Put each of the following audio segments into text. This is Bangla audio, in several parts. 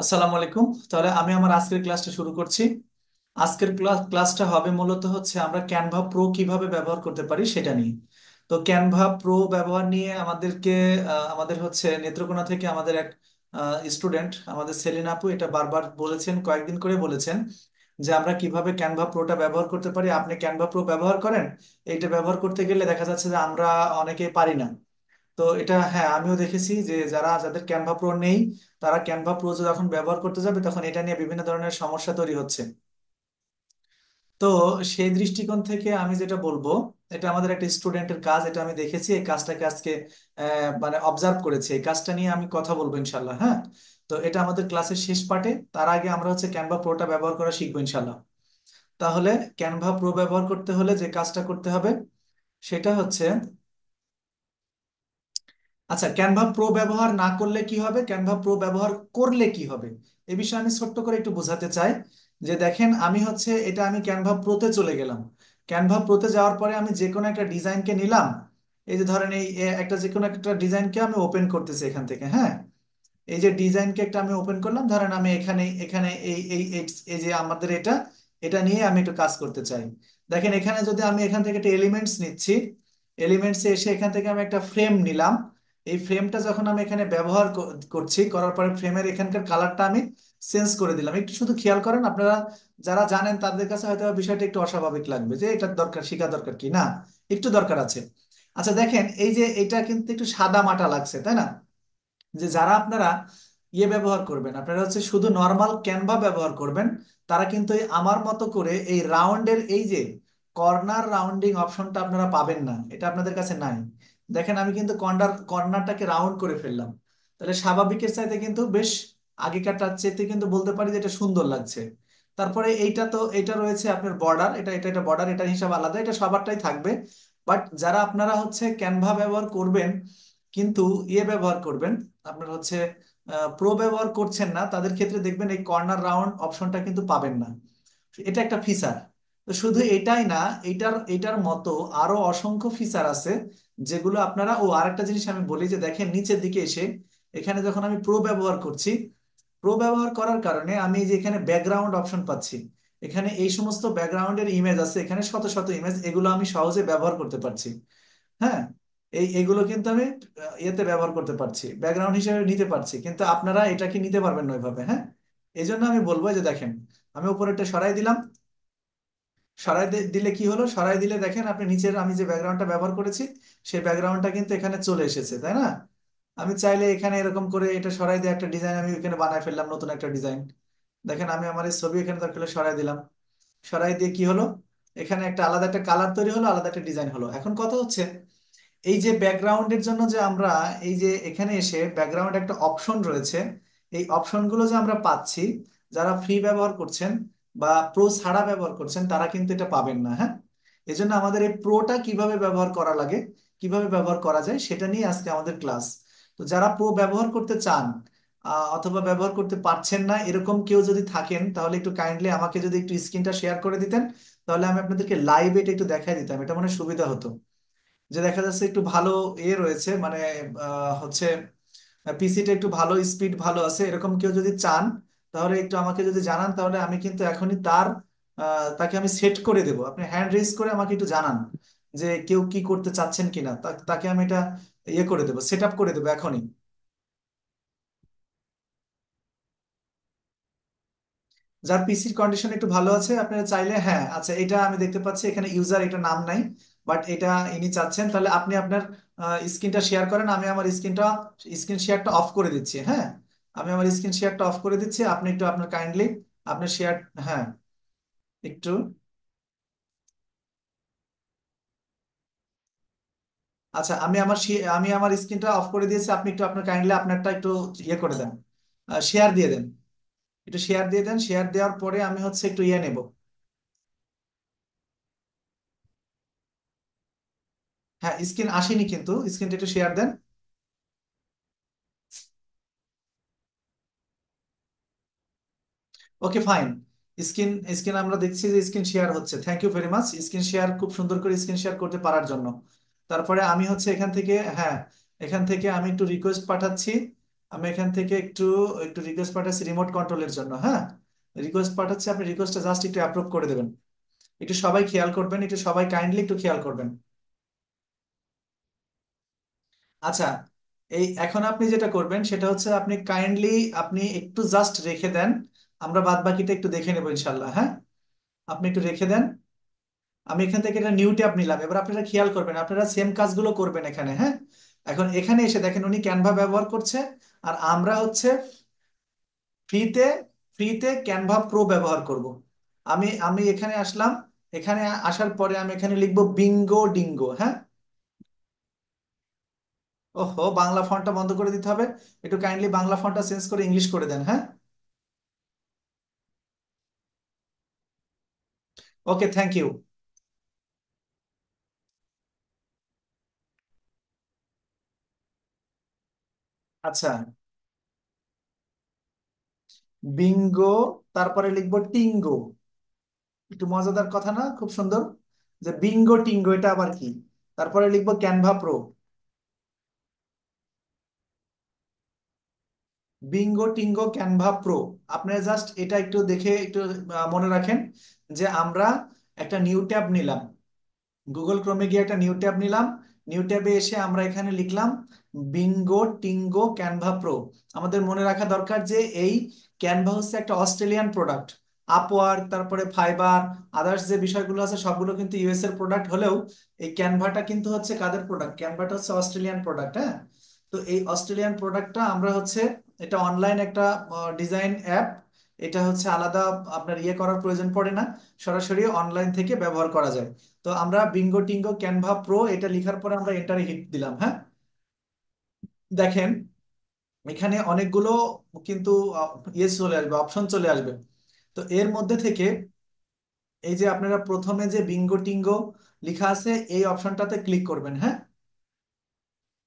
আসসালামু আলাইকুম। তাহলে আমি আমার আজকের ক্লাসটা শুরু করছি। আজকের ক্লাসটা হবে মূলত হচ্ছে আমরা ক্যানভা প্রো কিভাবে ব্যবহার করতে পারি সেটা নিয়ে। তো ক্যানভা প্রো ব্যবহার নিয়ে আমাদেরকে আমাদের হচ্ছে নেত্রকোনা থেকে আমাদের এক স্টুডেন্ট আমাদের সেলিনা আপু এটা বারবার বলেছেন, কয়েকদিন করে বলেছেন যে আমরা কিভাবে ক্যানভা প্রোটা ব্যবহার করতে পারি। আপনি ক্যানভা প্রো ব্যবহার করেন, এইটা ব্যবহার করতে গেলে দেখা যাচ্ছে যে আমরা অনেকেই পারি না। তো এটা হ্যাঁ, আমিও দেখেছি যে যাদের ক্যানভা প্রো নেই তারা ক্যানভা প্রো যখন ব্যবহার করতে যাবে তখন এটা নিয়ে বিভিন্ন ধরনের সমস্যা তৈরি হচ্ছে। তো সেই দৃষ্টিকোণ থেকে আমি যেটা বলবো, এটা আমাদের একটা স্টুডেন্টের কাজ, এটা আমি দেখেছি, এই কাজটাকে আজকে মানে অবজার্ভ করেছি, এই কাজটা নিয়ে আমি কথা বলবো ইনশাল্লাহ। হ্যাঁ, তো এটা আমাদের ক্লাসের শেষ পার্টে, তার আগে আমরা হচ্ছে ক্যানভা প্রোটা ব্যবহার করা শিখবো ইনশাল্লাহ। তাহলে ক্যানভা প্রো ব্যবহার করতে হলে যে কাজটা করতে হবে সেটা হচ্ছে, আচ্ছা, ক্যানভা প্রো ব্যবহার না করলে কি হবে, ক্যানভা প্রো ব্যবহার করলে কি হবে, এ বিষয়ে আমি ছোট্ট করে একটু বোঝাতে চাই। যে দেখেন, আমি হচ্ছে এটা আমি ক্যানভা প্রোতে চলে গেলাম। ক্যানভা প্রোতে যাওয়ার পরে আমি যে কোনো একটা ডিজাইনকে নিলাম। এই যে ধরেন এই একটা যে কোনো একটা ডিজাইনকে আমি ওপেন করতেছি এখান থেকে। হ্যাঁ, এই যে ডিজাইনকে একটা আমি ওপেন করলাম, ধরেন আমি এখানে এখানে এই এই এই এই যে আমাদের এটা এটা নিয়ে আমি একটু কাজ করতে চাই। দেখেন, এখানে যদি আমি এখান থেকে একটা এলিমেন্টস নিচ্ছি, এলিমেন্টসে এসে এখান থেকে আমি একটা ফ্রেম নিলাম। এই ফ্রেমটা যখন আমি এখানে ব্যবহার করছি, করার পরে ফ্রেমের এখানকার কালারটা আমি চেঞ্জ করে দিলাম। একটু শুধু খেয়াল করেন, আপনারা যারা জানেন তাদের কাছে হয়তো বিষয়টা একটু অস্বাভাবিক লাগবে যে এটা দরকার, শেখা দরকার কি না, একটু দরকার আছে। আচ্ছা দেখেন, এই যে এটা কিন্তু একটু সাদা মাটা লাগছে, তাই না? যে যারা আপনারা ব্যবহার করবেন, আপনারা হচ্ছে শুধু নর্মাল ক্যানভা ব্যবহার করবেন, তারা কিন্তু এই আমার মতো করে এই রাউন্ডের এই যে কর্নার রাউন্ডিং অপশনটা আপনারা পাবেন না, এটা আপনাদের কাছে নাই। দেখেন, আমি কিন্তু কর্নারটাকে রাউন্ড করে ফেললাম। তাহলে স্বাভাবিকের চাইতে কিন্তু বেশ, আগেকারটার চাইতে কিন্তু বলতে পারি যে এটা সুন্দর লাগছে। তারপরে এইটা তো এটা রয়েছে আপনার বর্ডার, এটা এটা এটা বর্ডার, এটার হিসাব আলাদা, এটা সবারটাই থাকবে। বাট যারা আপনারা হচ্ছে ক্যানভা ব্যবহার করবেন কিন্তু ব্যবহার করবেন, আপনার হচ্ছে প্রো ব্যবহার করছেন না, তাদের ক্ষেত্রে দেখবেন এই কর্নার রাউন্ড অপশনটা কিন্তু পাবেন না। এটা একটা ফিচার। তো শুধু এটাই না, এটার এটার মতো আরো অসংখ্য ফিচার আছে যেগুলো আপনারা, আরেকটা জিনিস আমি বলি যে দেখেন নিচের দিকে এসে এখানে যখন আমি প্রো ব্যবহার করছি, প্রো ব্যবহার করার কারণে আমি এই যে এখানে ব্যাকগ্রাউন্ড অপশন পাচ্ছি। এখানে এই সমস্ত ব্যাকগ্রাউন্ডের ইমেজ আছে, এখানে শত শত ইমেজ, এগুলো আমি সহজে ব্যবহার করতে পারছি। হ্যাঁ, এইগুলো কিন্তু আমি ইয়েতে ব্যবহার করতে পারছি, ব্যাকগ্রাউন্ড হিসেবে নিতে পারছি, কিন্তু আপনারা এটা কি নিতে পারবেন না ওইভাবে। হ্যাঁ, এই জন্য আমি বলবো যে দেখেন, আমি উপরেরটা সরাই দিলাম। দিলে কি হলো, সরাই দিলে দেখেন আপনি নিচের আমি যে ব্যাকগ্রাউন্ডটা ব্যবহার করেছি সেই ব্যাকগ্রাউন্ডটা কিন্তু এখানে চলে এসেছে, তাই না? আমি চাইলে এখানে এরকম করে এটা সরাই দিয়ে একটা ডিজাইন আমি এখানে বানায় ফেললাম, নতুন একটা ডিজাইন। দেখেন, আমি আমার এই ছবি এখানে দরকার হলে সরাই দিলাম। সরাই দিয়ে কি হলো, এখানে একটা আলাদা একটা কালার তৈরি হলো, আলাদা একটা ডিজাইন হলো। এখন কথা হচ্ছে, এই যে ব্যাকগ্রাউন্ডের জন্য যে আমরা এই যে এখানে এসে ব্যাকগ্রাউন্ড একটা অপশন রয়েছে, এই অপশনগুলো যে আমরা পাচ্ছি, যারা ফ্রি ব্যবহার করছেন বা প্রো ছাড়া ব্যবহার করছেন তারা কিন্তু এটা পাবেন না। হ্যাঁ, এজন্য আমাদের এই প্রোটা কিভাবে ব্যবহার করা লাগে, কিভাবে ব্যবহার করা যায় সেটা নিয়ে আজকে আমাদের ক্লাস। তো যারা প্রো ব্যবহার করতে চান অথবা ব্যবহার করতে পারছেন না এরকম কেউ যদি থাকেন, তাহলে একটু কাইন্ডলি আমাকে যদি একটু স্ক্রিনটা শেয়ার করে দিতেন, তাহলে আমি আপনাদেরকে লাইভ এটা একটু দেখাই দিতাম, এটা মনে হয় সুবিধা হতো। যে দেখা যাচ্ছে একটু ভালো রয়েছে, মানে হচ্ছে পিসিটা একটু ভালো, স্পিড ভালো আছে, এরকম কেউ যদি চান তাহলে একটু আমাকে যদি জানান, তাহলে আমি কিন্তু এখনই তাকে আমি সেট করে দেবো। আপনি হ্যান্ড রেজ করে আমাকে একটু জানান যে কেউ কি করতে চাচ্ছেন কিনা, তাকে আমি এটা করে দেবো, সেট আপ করে দেবো এখনই। যার পিসির কন্ডিশন একটু ভালো আছে আপনারা চাইলে, হ্যাঁ আচ্ছা, এটা আমি দেখতে পাচ্ছি এখানে ইউজার এটা নাম নাই, বাট এটা ইনি চাচ্ছেন, তাহলে আপনি আপনার স্ক্রিনটা শেয়ার করেন, আমি আমার স্ক্রিন শেয়ারটা অফ করে দিচ্ছি। হ্যাঁ, আমি আমার স্ক্রিন শেয়ারটা অফ করে দিচ্ছি, আপনি একটু আপনার কাইন্ডলি আপনার শেয়ার, হ্যাঁ একটু, আচ্ছা আমি আমার স্ক্রিনটা অফ করে দিয়েছি, আপনি একটু আপনার কাইন্ডলি আপনারটা একটু করে দেন, শেয়ার দিয়ে দেন, একটু শেয়ার দিয়ে দেন। শেয়ার দেওয়ার পরে আমি হচ্ছে একটু নেব। হ্যাঁ, স্ক্রিন আসেনি কিন্তু, স্ক্রিনটা একটু শেয়ার দেন। ওকে ফাইন, স্ক্রিন স্ক্রিন আমরা দেখছি যে স্ক্রিন শেয়ার হচ্ছে, thank you very much screen share, খুব সুন্দর করে স্ক্রিন শেয়ার করতে পারার জন্য। তারপরে আমি হচ্ছে এখান থেকে, হ্যাঁ, এখান থেকে আমি একটু রিকোয়েস্ট পাঠাচ্ছি আমি এখান থেকে একটু একটু রিকোয়েস্ট পাঠাচ্ছি রিমোট কন্ট্রোলের জন্য, হ্যাঁ। রিকোয়েস্ট পাঠাচ্ছি, আপনি রিকোয়েস্টটা জাস্ট একটু অ্যাপ্রুভ করে দেবেন। একটু সবাই খেয়াল করবেন, একটু সবাই কাইন্ডলি একটু খেয়াল করবেন। আচ্ছা, এই এখন আপনি যেটা করবেন সেটা হচ্ছে আপনি কাইন্ডলি আপনি একটু জাস্ট রেখে দেন, আমরা বাদ বাকিটা একটু দেখে নেবো ইনশাল্লাহ, হ্যাঁ। আপনি একটু রেখে দেন। আমি এখান থেকে একটা নিউ ট্যাব নিলাম, এবার আপনারা খেয়াল করবেন, আপনারা সেম কাজগুলো করবেন এখানে, হ্যাঁ। এখন এখানে এসে দেখেন উনি ক্যানভা ব্যবহার করছে, আর আমরা হচ্ছে ফ্রিতে ফ্রিতে ক্যানভা প্রো ব্যবহার করব। আমি আমি এখানে আসলাম, এখানে আসার পরে আমি এখানে লিখবো বিঙ্গো ডিঙ্গো, হ্যাঁ। ওহো, বাংলা ফন্টটা বন্ধ করে দিতে হবে। একটু কাইন্ডলি বাংলা ফন্টটা চেঞ্জ করে ইংলিশ করে দেন, হ্যাঁ। ওকে, থ্যাংক ইউ। আচ্ছা, বিঙ্গো, তারপরে লিখবো টিঙ্গো। একটু মজাদার কথা না, খুব সুন্দর, যে বিঙ্গো টিঙ্গো এটা আবার কি। তারপরে লিখবো ক্যানভা প্রো। বিঙ্গো টিঙ্গো ক্যানভা প্রো। আপনারা জাস্ট এটা একটু দেখে একটু মনে রাখেন যে আমরা একটা নিউ ট্যাব নিলাম, গুগল ক্রোমে গিয়ে একটা নিউ ট্যাব নিলাম। নিউ ট্যাবে এসে আমরা এখানে লিখলাম বিঙ্গো টিঙ্গো ক্যানভা প্রো। আমাদের মনে রাখা দরকার যে এই ক্যানভা হচ্ছে একটা অস্ট্রেলিয়ান প্রোডাক্ট। আপওয়ার্ক, তারপরে ফাইবার, আদার্স যে বিষয়গুলো আছে সবগুলো কিন্তু ইউএস এর প্রোডাক্ট হলেও এই ক্যানভাটা কিন্তু হচ্ছে কাদের প্রোডাক্ট, ক্যানভাটা হচ্ছে অস্ট্রেলিয়ান প্রোডাক্ট, হ্যাঁ। তো এই অস্ট্রেলিয়ান প্রোডাক্টটা আমরা হচ্ছে, এটা অনলাইন একটা ডিজাইন অ্যাপ। এটা হচ্ছে আলাদা আপনার ইয়ে করার প্রয়োজন পড়ে না, সরাসরি অনলাইন থেকে ব্যবহার করা যায়। তো আমরা বিঙ্গো টিঙ্গো ক্যানভা প্রো এটা লিখার পরে আমরা এন্টারে হিট দিলাম, হ্যাঁ। দেখেন এখানে অনেকগুলো কিন্তু ইয়ে চলে আসবে, অপশন চলে আসবে। তো এর মধ্যে থেকে এই যে আপনারা প্রথমে যে বিঙ্গো টিঙ্গো লেখা আছে এই অপশনটাতে ক্লিক করবেন, হ্যাঁ।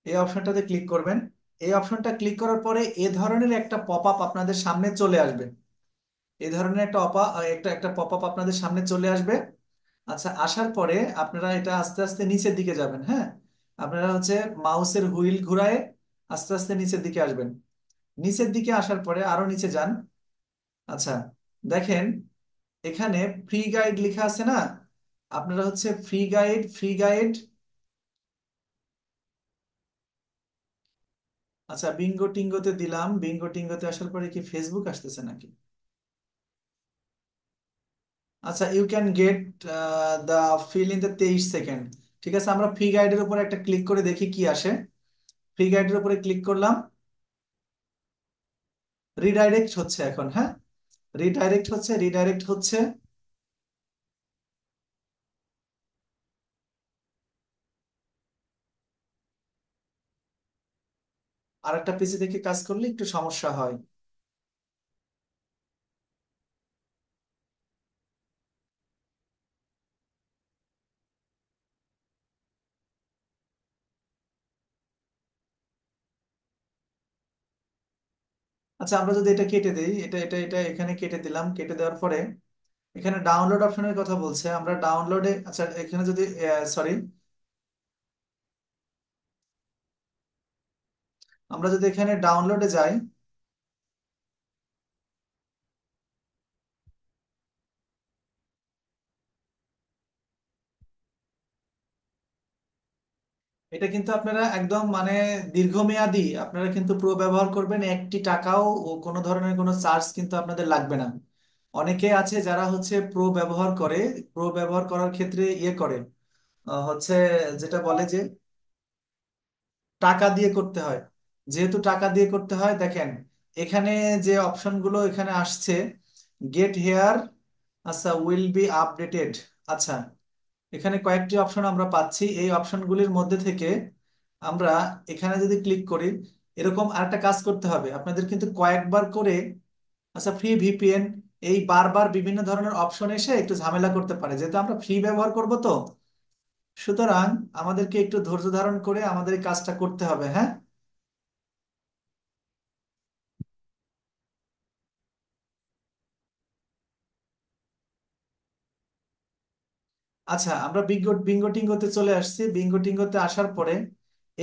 এই অপশনটাতে ক্লিক করবেন। এই অপশনটা ক্লিক করার পরে এ ধরনের একটা পপ আপ আপনাদের সামনে চলে আসবে। এই ধরনের একটা একটা একটা পপ আপ আপনাদের সামনে চলে আসবে। আচ্ছা, আসার পরে আপনারা এটা আস্তে আস্তে নিচের দিকে যাবেন, হ্যাঁ। আপনারা হচ্ছে মাউসের হুইল ঘুরায় আস্তে আস্তে নিচের দিকে আসবেন। নিচের দিকে আসার পরে আরো নিচে যান। আচ্ছা, দেখেন এখানে ফ্রি গাইড লেখা আছে না। আপনারা হচ্ছে ফ্রি গাইড, ফ্রি গাইড। আচ্ছা, বিঙ্গো টিঙ্গোতে দিলাম, বিঙ্গো টিঙ্গোতে আসার পরে কি ফেসবুক আসতেছে নাকি? আচ্ছা, you can get the feel in the 23 second. ঠিক আছে, আমরা ফ্রি গাইডের উপর একটা ক্লিক করে দেখি কি আসে। ফ্রি গাইডের উপরে ক্লিক করলাম, রিডাইরেক্ট হচ্ছে এখন, হ্যাঁ। রিডাইরেক্ট হচ্ছে, রিডাইরেক্ট হচ্ছে। আর একটা পিসি থেকে কাজ করলে একটু সমস্যা হয়। আচ্ছা, আমরা যদি এটা কেটে দেই, এটা এটা এটা এখানে কেটে দিলাম, কেটে দেওয়ার পরে এখানে ডাউনলোড অপশনের কথা বলছে, আমরা ডাউনলোডে, আচ্ছা এখানে যদি, সরি, আমরা যদি এখানে ডাউনলোডে যাই, এটা কিন্তু আপনারা একদম মানে দীর্ঘমেয়াদী আপনারা কিন্তু প্রো ব্যবহার করবেন, একটি টাকাও ও কোনো ধরনের কোনো চার্জ কিন্তু আপনাদের লাগবে না। অনেকে আছে যারা হচ্ছে প্রো ব্যবহার করে, প্রো ব্যবহার করার ক্ষেত্রে ইয়ে করে, হচ্ছে যেটা বলে যে টাকা দিয়ে করতে হয়। যেহেতু টাকা দিয়ে করতে হয়, দেখেন এখানে যে অপশনগুলো এখানে আসছে, গেট হেয়ার, আচ্ছা উইল বি আপডেটেড। আচ্ছা, এখানে কয়েকটি অপশন আমরা পাচ্ছি, এই অপশনগুলির মধ্যে থেকে আমরা এখানে যদি ক্লিক করি, এরকম আরেকটা কাজ করতে হবে আপনাদের কিন্তু কয়েকবার করে। আচ্ছা, ফ্রি ভিপিএন, এই বারবার বিভিন্ন ধরনের অপশন এসে একটু ঝামেলা করতে পারে, যেহেতু আমরা ফ্রি ব্যবহার করব তো, সুতরাং আমাদেরকে একটু ধৈর্য ধারণ করে আমাদের এই কাজটা করতে হবে, হ্যাঁ। আচ্ছা, আমরা বিঙ্গো বিঙ্গো টিঙ্গোতে চলে আসছি। বিঙ্গো টিঙ্গোতে আসার পরে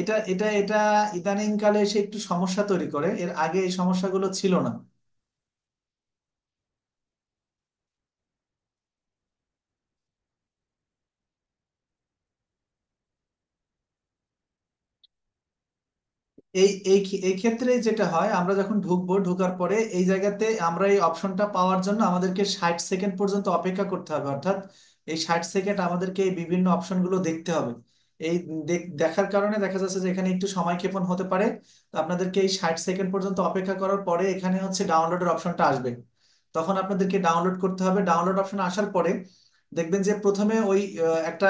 এটা এটা এটা ইদানিং কালে এসে একটু সমস্যা তৈরি করে, এর আগে এই সমস্যাগুলো ছিল না। এই ক্ষেত্রে যেটা হয়, আমরা যখন ঢুকবো, ঢোকার পরে এই জায়গাতে আমরা এই অপশনটা পাওয়ার জন্য আমাদেরকে 60 সেকেন্ড পর্যন্ত অপেক্ষা করতে হবে। অর্থাৎ এই 60 সেকেন্ড আমাদেরকে এই বিভিন্ন অপশনগুলো দেখতে হবে। এই দেখার কারণে দেখা যাচ্ছে যে এখানে একটু সময়ক্ষেপণ হতে পারে। তো আপনাদেরকে এই 60 সেকেন্ড পর্যন্ত অপেক্ষা করার পরে এখানে হচ্ছে ডাউনলোডের অপশনটা আসবে। তখন আপনাদেরকে ডাউনলোড করতে হবে। ডাউনলোড অপশন আসার পরে দেখবেন যে প্রথমে ওই একটা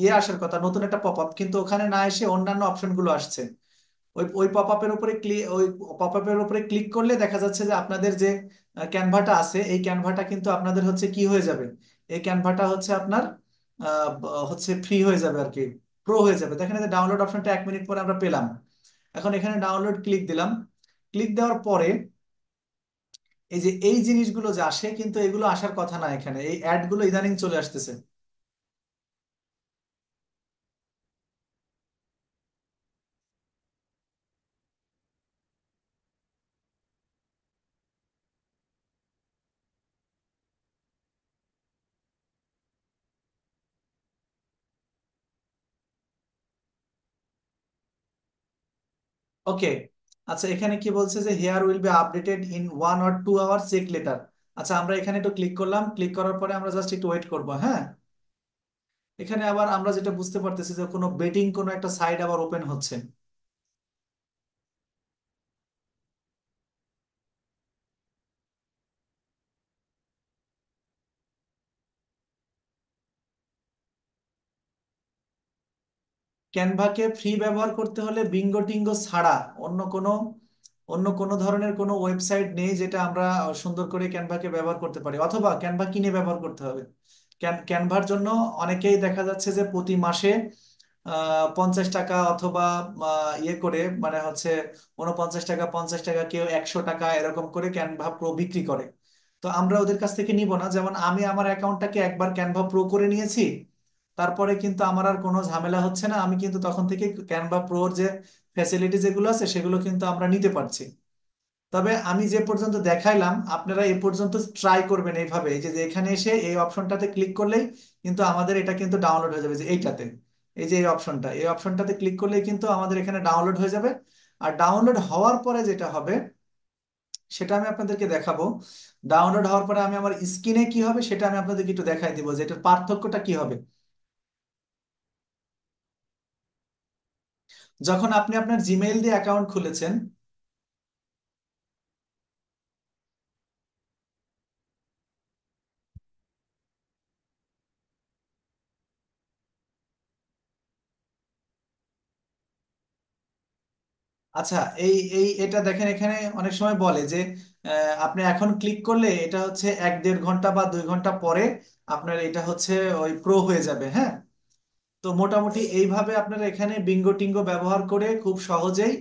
ইয়ে আসার কথা, নতুন একটা পপ আপ, কিন্তু ওখানে না এসে অন্যান্য অপশনগুলো আসছে। ওই ওই পপ আপের উপরে ক্লিক করলে দেখা যাচ্ছে যে আপনাদের যে ক্যানভাটা আছে, এই ক্যানভাটা কিন্তু আপনাদের হচ্ছে কি হয়ে যাবে, এই ক্যানভাটা হচ্ছে আপনার হচ্ছে ফ্রি হয়ে যাবে আর কি, প্রো হয়ে যাবে। দেখেন যে ডাউনলোড অপশনটা 1 মিনিট পরে আমরা পেলাম। এখন এখানে ডাউনলোড ক্লিক দিলাম। ক্লিক দেওয়ার পরে এই যে এই জিনিসগুলো যে আসে, কিন্তু এগুলো আসার কথা না, এখানে এই অ্যাড গুলো ইদানিং চলে আসতেছে। ওকে, আচ্ছা এখানে কি বলছে যে here will be updated in 1 or 2 hour, check later. আচ্ছা আমরা এখানে একটু ক্লিক করলাম, ক্লিক করার পরে আমরা জাস্ট একটু ওয়েট করব, হ্যাঁ। এখানে আবার আমরা যেটা বুঝতে পারতেছি যে কোনো বেটিং কোনো একটা সাইট আবার ওপেন হচ্ছে। ক্যানভাকে ফ্রি ব্যবহার করতে হলে বিঙ্গো টিঙ্গো ছাড়া অন্য কোনো অন্য কোনো ধরনের কোনো ওয়েবসাইট নেই যেটা আমরা সুন্দর করে ক্যানভাকে ব্যবহার করতে পারি, অথবা ক্যানভা কিনে ব্যবহার করতে হবে। ক্যানভার জন্য অনেকেই দেখা যাচ্ছে যে প্রতি মাসে 50 টাকা অথবা ইয়ে করে, মানে হচ্ছে 49 টাকা, 50 টাকা, কেউ 100 টাকা এরকম করে ক্যানভা প্রো বিক্রি করে। তো আমরা ওদের কাছ থেকে নিব না। যেমন আমি আমার অ্যাকাউন্টটাকে একবার ক্যানভা প্রো করে নিয়েছি, তারপরে কিন্তু আমার আর কোনো ঝামেলা হচ্ছে না। আমি কিন্তু তখন থেকে ক্যানভা প্রোর যে ফ্যাসিলিটি যেগুলো আছে সেগুলো কিন্তু আমরা নিতে পারছি। তবে আমি যে পর্যন্ত দেখাইলাম, আপনারা এই পর্যন্ত ট্রাই করবেন এইভাবে, এই যে যে এখানে এসে এই অপশনটাতে ক্লিক করলেই কিন্তু আমাদের এটা কিন্তু ডাউনলোড হয়ে যাবে, যে এইটাতে, এই যে এই অপশনটাতে ক্লিক করলেই কিন্তু আমাদের এখানে ডাউনলোড হয়ে যাবে। আর ডাউনলোড হওয়ার পরে যেটা হবে সেটা আমি আপনাদেরকে দেখাবো। ডাউনলোড হওয়ার পরে আমি আমার স্ক্রিনে কি হবে সেটা আমি আপনাদেরকে একটু দেখাই দিব, যে এটার পার্থক্যটা কি হবে। যখন আপনি আপনার জিমেইল দিয়ে অ্যাকাউন্ট খুলেছেন, আচ্ছা এই এই এটা দেখেন, এখানে অনেক সময় বলে যে আপনি এখন ক্লিক করলে এটা হচ্ছে 1-1.5 ঘন্টা বা 2 ঘন্টা পরে আপনার এটা হচ্ছে ওই প্রো হয়ে যাবে, হ্যাঁ। তো মোটামুটি এইভাবে আপনারা এখানে বিঙ্গো টিঙ্গো ব্যবহার করে খুব সহজেই,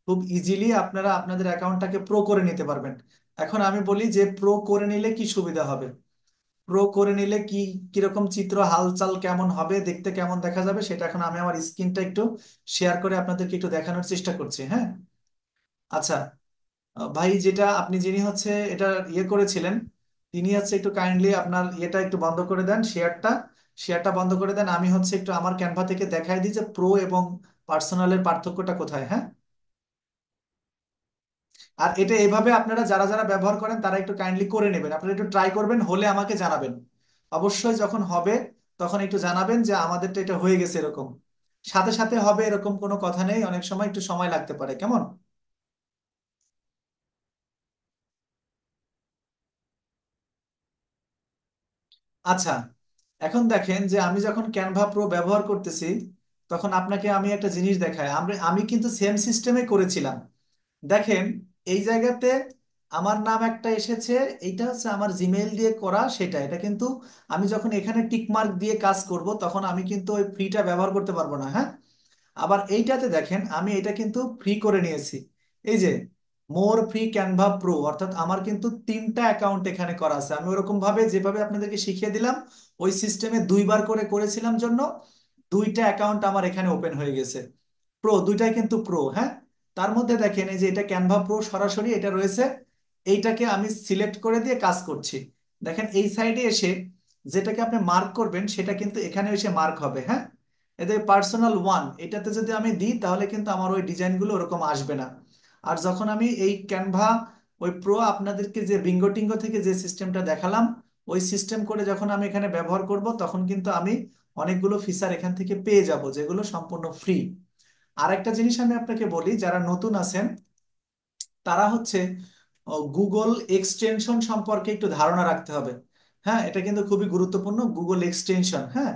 খুব ইজিলি আপনারা আপনাদের অ্যাকাউন্টটাকে প্রো করে নিতে পারবেন। এখন আমি বলি যে প্রো করে নিলে কি সুবিধা হবে। প্রো করে নিলে কি কিরকম চিত্র হালচাল কেমন হবে, দেখতে কেমন দেখা যাবে, সেটা এখন আমি আমার স্ক্রিনটা একটু শেয়ার করে আপনাদেরকে একটু দেখানোর চেষ্টা করছি, হ্যাঁ। আচ্ছা, ভাই যেটা আপনি যিনি হচ্ছে এটা ইয়ে করেছিলেন, তিনি হচ্ছে একটু কাইন্ডলি আপনার ইয়েটা একটু বন্ধ করে দেন, শেয়ারটা বন্ধ করে দেন। আমি হচ্ছে একটু আমার ক্যানভা থেকে দেখাই দিই যে প্রো এবং পার্সোনালের পার্থক্যটা কোথায়, হ্যাঁ। আর এটা এভাবে আপনারা যারা যারা ব্যবহার করেন তারা একটু কাইন্ডলি করে নেবেন, আপনারা একটু ট্রাই করবেন, হলে আমাকে জানাবেন। অবশ্যই যখন হবে তখন একটু জানাবেন যে আমাদেরটা এটা হয়ে গেছে এরকম। সাথে সাথে হবে এরকম কোনো কথা নেই, অনেক সময় একটু সময় লাগতে পারে, কেমন। আচ্ছা, এখন দেখেন যে আমি যখন ক্যানভা প্রো ব্যবহার করতেছি, তখন আপনাকে আমি একটা জিনিস দেখাই। আমি কিন্তু সেম সিস্টেমে করেছিলাম। দেখেন এই জায়গাতে আমার নাম একটা এসেছে, এইটা হচ্ছে আমার জিমেইল দিয়ে করা, সেটা এটা কিন্তু আমি যখন এখানে টিক মার্ক দিয়ে কাজ করব তখন আমি কিন্তু ওই ফ্রিটা ব্যবহার করতে পারবো না, হ্যাঁ। আবার এইটাতে দেখেন আমি এটা কিন্তু ফ্রি করে নিয়েছি। এই যে মোর ফ্রি ক্যানভা প্রো, অর্থাৎ আমার কিন্তু 3টা অ্যাকাউন্ট এখানে করা আছে। আমি ওরকম ভাবে যেভাবে আপনাদেরকে শিখিয়ে দিলাম ওই সিস্টেমে 2বার করে করেছিলাম জন্য 2টা অ্যাকাউন্ট আমার এখানে ওপেন হয়ে গেছে। প্রো, দুইটাই কিন্তু প্রো, হ্যাঁ। তার মধ্যে দেখেন এই যে এটা ক্যানভা প্রো সরাসরি এটা রয়েছে, এইটাকে আমি সিলেক্ট করে দিয়ে কাজ করছি। দেখেন এই সাইডে এসে যেটাকে আপনি মার্ক করবেন সেটা কিন্তু এখানে এসে মার্ক হবে, হ্যাঁ। এতে পার্সোনাল ওয়ান এটাতে যদি আমি দিই তাহলে কিন্তু আমার ওই ডিজাইনগুলো ওরকম আসবে না। আর যখন আমি এই ক্যানভা ওই প্রো আপনাদেরকে যে বিঙ্গো টিঙ্গো থেকে যে সিস্টেমটা দেখালাম, ওই সিস্টেম করে যখন আমি এখানে ব্যবহার করব তখন কিন্তু আমি অনেকগুলো ফিচার এখান থেকে পেয়ে যাব যেগুলো সম্পূর্ণ ফ্রি। আরেকটা জিনিস আমি আপনাকে বলি, যারা নতুন আছেন তারা হচ্ছে গুগল এক্সটেনশন সম্পর্কে একটু ধারণা রাখতে হবে। হ্যাঁ, এটা কিন্তু খুবই গুরুত্বপূর্ণ, গুগল এক্সটেনশন, হ্যাঁ।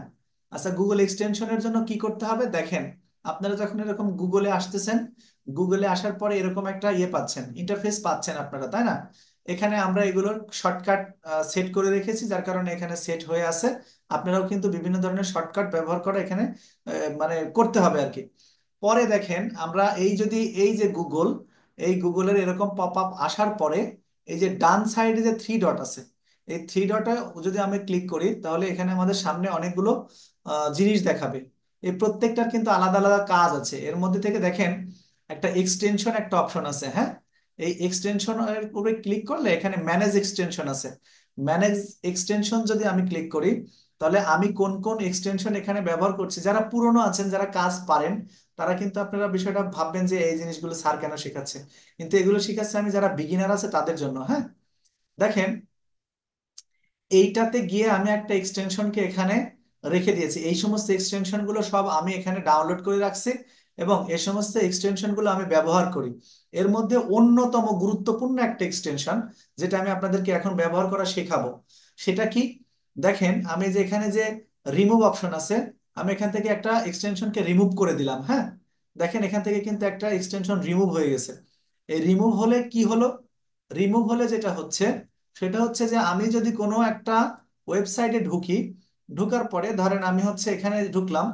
আচ্ছা, গুগল এক্সটেনশনের জন্য কি করতে হবে দেখেন, আপনারা যখন এরকম গুগলে আসতেছেন, গুগলে আসার পরে এরকম একটা ইয়ে পাচ্ছেন, ইন্টারফেস পাচ্ছেন আপনারা, তাই না? এখানে আমরা এগুলোর শর্টকাট সেট করে রেখেছি, যার কারণে এখানে সেট হয়ে আছে। আপনারাও কিন্তু বিভিন্ন ধরনের শর্টকাট ব্যবহার করা এখানে মানে করতে হবে আর কি। পরে দেখেন আমরা এই যদি এই যে গুগল, এই গুগলের এরকম পপ আপ আসার পরে এই যে ডান সাইডে যে থ্রি ডট আছে, এই থ্রি ডটে যদি আমি ক্লিক করি তাহলে এখানে আমাদের সামনে অনেকগুলো জিনিস দেখাবে। এই প্রত্যেকটার কিন্তু আলাদা আলাদা কাজ আছে। এর মধ্যে থেকে দেখেন একটা এক্সটেনশন একটা অপশন আছে, হ্যাঁ। এই এক্সটেনশন এর উপরে ক্লিক করলে এখানে ম্যানেজ এক্সটেনশন আছে। ম্যানেজ এক্সটেনশন যদি আমি ক্লিক করি তাহলে আমি কোন কোন এক্সটেনশন এখানে ব্যবহার করছি, যারা পুরনো আছেন যারা কাজ পারেন তারা কিন্তু আপনারা বিষয়টা ভাববেন যে এই জিনিসগুলো স্যার কেন শেখাচ্ছে, কিন্তু এগুলো শিখাচ্ছে আমি যারা বিগিনার আছে তাদের জন্য, হ্যাঁ। দেখেন এইটাতে গিয়ে আমি একটা এক্সটেনশনকে এখানে রেখে দিয়েছি, এই সমস্ত এক্সটেনশন গুলো সব আমি এখানে ডাউনলোড করে রাখছি এবং এই সমস্ত এক্সটেনশন গুলো আমি ব্যবহার করি। এর মধ্যে অন্যতম গুরুত্বপূর্ণ একটা এক্সটেনশন যেটা আমি আপনাদেরকে এখন ব্যবহার করা শেখাবো, সেটা কি দেখেন, আমি যে এখানে যে রিমুভ অপশন আছে, আমি এখান থেকে একটা এক্সটেনশনকে রিমুভ করে দিলাম, হ্যাঁ। দেখেন এখান থেকে কিন্তু একটা এক্সটেনশন রিমুভ হয়ে গেছে। এই রিমুভ হলে কি হলো, রিমুভ হলে যেটা হচ্ছে সেটা হচ্ছে যে আমি যদি কোনো একটা ওয়েবসাইটে ঢুকি, ঢুকার পরে ধরেন আমি হচ্ছে এখানে ঢুকলাম,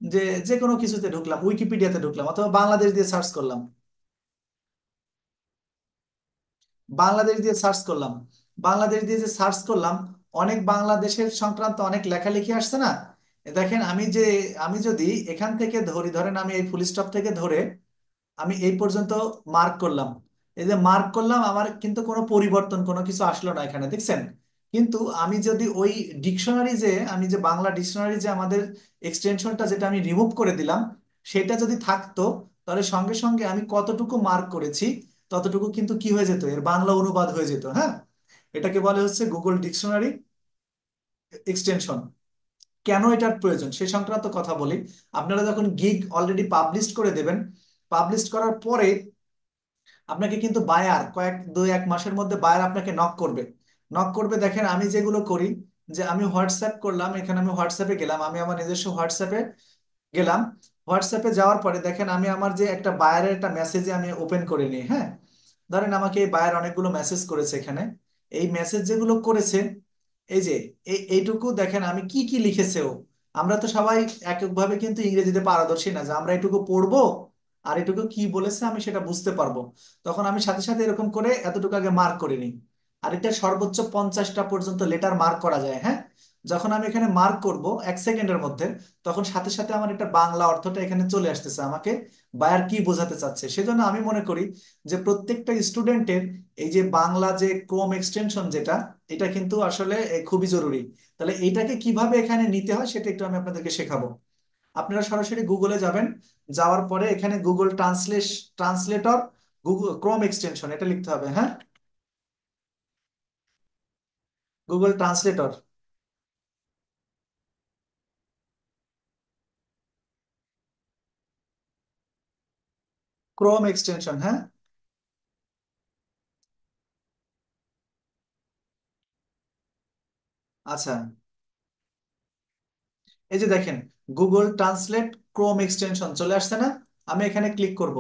যে যে কোনো কিছুতে ঢুকলাম, উইকিপিডিয়াতে ঢুকলাম অথবা বাংলাদেশ দিয়ে সার্চ করলাম, বাংলাদেশ দিয়ে সার্চ করলাম, বাংলাদেশ দিয়ে যে সার্চ করলাম অনেক বাংলাদেশের সংক্রান্ত অনেক লেখালেখি আসছে না। দেখেন আমি যে, আমি যদি এখান থেকে ধরি, ধরেন আমি এই ফুল স্টপ থেকে ধরে আমি এই পর্যন্ত মার্ক করলাম, এই যে মার্ক করলাম আমার কিন্তু কোনো পরিবর্তন কোনো কিছু আসলো না এখানে, দেখছেন? কিন্তু আমি যদি ওই ডিকশনারি যে আমি যে বাংলা ডিকশনারি যে আমাদের এক্সটেনশনটা যেটা আমি রিমুভ করে দিলাম সেটা যদি থাকতো তাহলে সঙ্গে সঙ্গে আমি কতটুকু মার্ক করেছি ততটুকু কিন্তু কি হয়ে যেত, এর বাংলা অনুবাদ হয়ে যেত, হ্যাঁ। এটাকে বলে হচ্ছে গুগল ডিকশনারি এক্সটেনশন। কেন এটার প্রয়োজন সে সংক্রান্ত কথা বলি। আপনারা যখন গিগ অলরেডি পাবলিশ করে দেবেন, পাবলিশ করার পরে আপনাকে কিন্তু বায়ার কয়েক দুই এক মাসের মধ্যে বায়ার আপনাকে নক করবে, নক করবে। দেখেন আমি যেগুলো করি, যে আমি হোয়াটসঅ্যাপ করলাম, এখানে আমি হোয়াটসঅ্যাপে গেলাম, আমি আমার নিজস্ব হোয়াটসঅ্যাপে গেলাম। হোয়াটসঅ্যাপে যাওয়ার পরে দেখেন আমি আমার যে একটা বায়ারের একটা মেসেজে আমি ওপেন করে নিই, হ্যাঁ। ধরেন আমাকে এই বায়ার অনেকগুলো মেসেজ করেছে এখানে, এই মেসেজ যেগুলো করেছে এই যে এইটুকু দেখেন আমি কি কি লিখেছে ও। আমরা তো সবাই এককভাবে কিন্তু ইংরেজিতে পারদর্শী না যে আমরা এটুকু পড়বো আর এটুকু কি বলেছে আমি সেটা বুঝতে পারবো। তখন আমি সাথে সাথে এরকম করে এতটুকু আগে মার্ক করে নিই। আর এটা সর্বোচ্চ 50টা পর্যন্ত লেটার মার্ক করা যায়, হ্যাঁ। যখন আমি এখানে মার্ক করব 1 সেকেন্ডের মধ্যে, তখন সাথে সাথে আমার এটা বাংলা অর্থটা এখানে চলে আসতেছে, আমাকে বায়ার কি বোঝাতে চাচ্ছে। সেজন্য আমি মনে করি যে প্রত্যেকটা স্টুডেন্টের এই যে বাংলা যে ক্রোম এক্সটেনশন যেটা, এটা কিন্তু আসলে খুবই জরুরি। তাহলে এইটাকে কিভাবে এখানে নিতে হয় সেটা একটু আমি আপনাদেরকে শেখাবো। আপনারা সরাসরি গুগলে যাবেন, যাওয়ার পরে এখানে Google translator Google Chrome extension এটা লিখতে হবে, হ্যাঁ। গুগল ট্রান্সলেটর ক্রোম এক্সটেনশন, হ্যাঁ। আচ্ছা, এই যে দেখেন গুগল ট্রান্সলেট ক্রোম এক্সটেনশন চলে আসছে না। আমি এখানে ক্লিক করব,